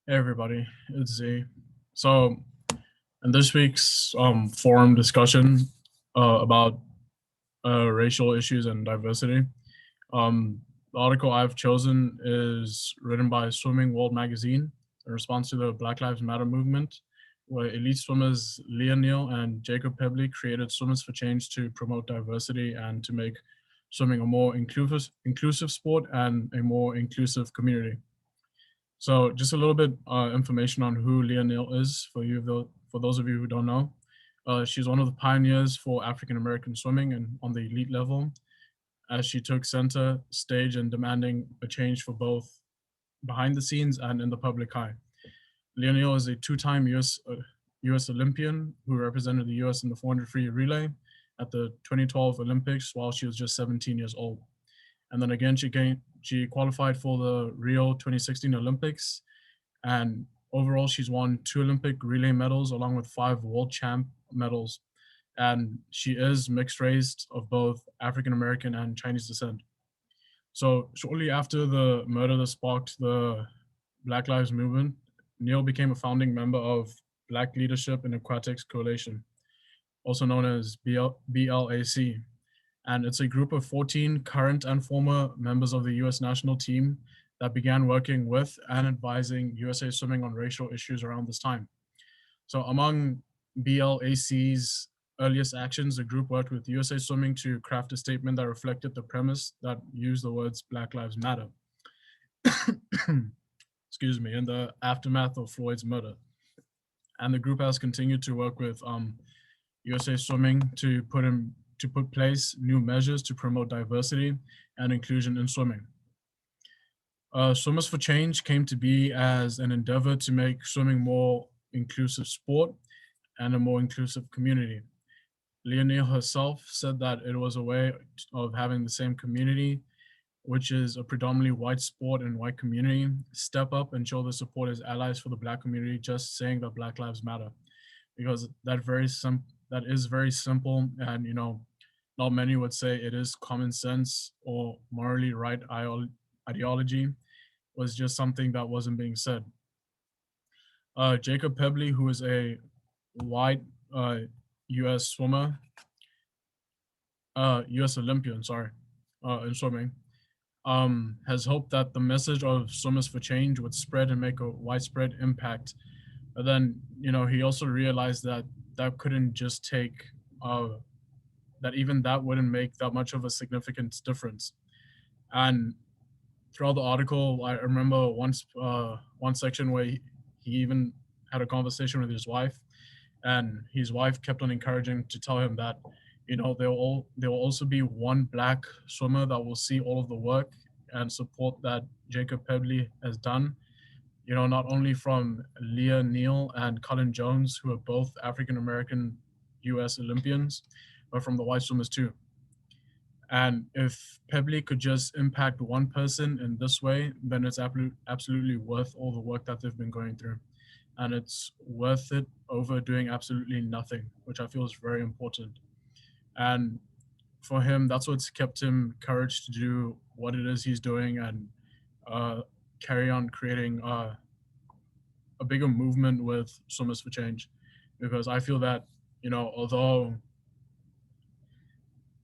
Hey everybody, it's Z. So, in this week's forum discussion about racial issues and diversity, the article I've chosen is written by Swimming World Magazine in response to the Black Lives Matter movement, where elite swimmers Leah Neal and Jacob Pebley created Swimmers for Change to promote diversity and to make swimming a more inclusive sport and a more inclusive community. So just a little bit information on who Leah Neal is for those of you who don't know. She's one of the pioneers for African American swimming and on the elite level, as she took center stage in demanding a change for both behind the scenes and in the public eye. Leah Neal is a two-time US Olympian who represented the US in the 400 free relay at the 2012 Olympics while she was just 17 years old. And then again, she qualified for the Rio 2016 Olympics, and overall she's won 2 Olympic relay medals along with 5 world champ medals. And she is mixed race of both African American and Chinese descent. So shortly after the murder that sparked the Black Lives Movement, Neal became a founding member of Black Leadership in Aquatics Coalition, also known as BLAC, and it's a group of 14 current and former members of the US national team that began working with and advising USA Swimming on racial issues around this time. So among BLAC's earliest actions, the group worked with USA Swimming to craft a statement that reflected the premise that used the words Black Lives Matter. Excuse me, in the aftermath of Floyd's murder. And the group has continued to work with USA Swimming to put place new measures to promote diversity and inclusion in swimming. Swimmers for Change came to be as an endeavor to make swimming more inclusive sport and a more inclusive community. Leah Neal herself said that it was a way of having the same community, which is a predominantly white sport and white community, step up and show the support as allies for the Black community, just saying that Black Lives Matter, because that is very simple, and not many would say it is common sense or morally right ideology, was just something that wasn't being said. Jacob Pebley, who is a white US swimmer, US Olympian, sorry, in swimming, has hoped that the message of Swimmers for Change would spread and make a widespread impact. But then, he also realized that that couldn't just take, that even that wouldn't make that much of a significant difference. And throughout the article, I remember one section where he even had a conversation with his wife, and his wife kept on encouraging to tell him that, there will also be one Black swimmer that will see all of the work and support that Jacob Pebley has done. Not only from Leah Neal and Cullen Jones, who are both African American US Olympians, but from the white swimmers too. And if Pebley could just impact one person in this way, then it's absolutely worth all the work that they've been going through. And it's worth it over doing absolutely nothing, which I feel is very important. And for him, that's what's kept him courage to do what it is he's doing and carry on creating a bigger movement with Swimmers for Change. Because I feel that, although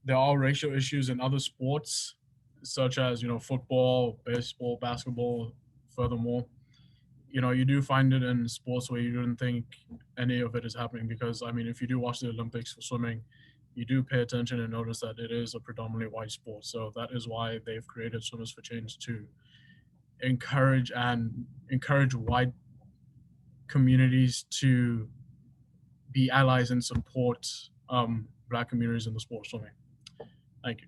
there are racial issues in other sports, such as, football, baseball, basketball, furthermore, you do find it in sports where you don't think any of it is happening. Because, if you do watch the Olympics for swimming, you do pay attention and notice that it is a predominantly white sport. So that is why they've created Swimmers for Change, to encourage white communities to be allies and support Black communities in the sport of swimming. Thank you.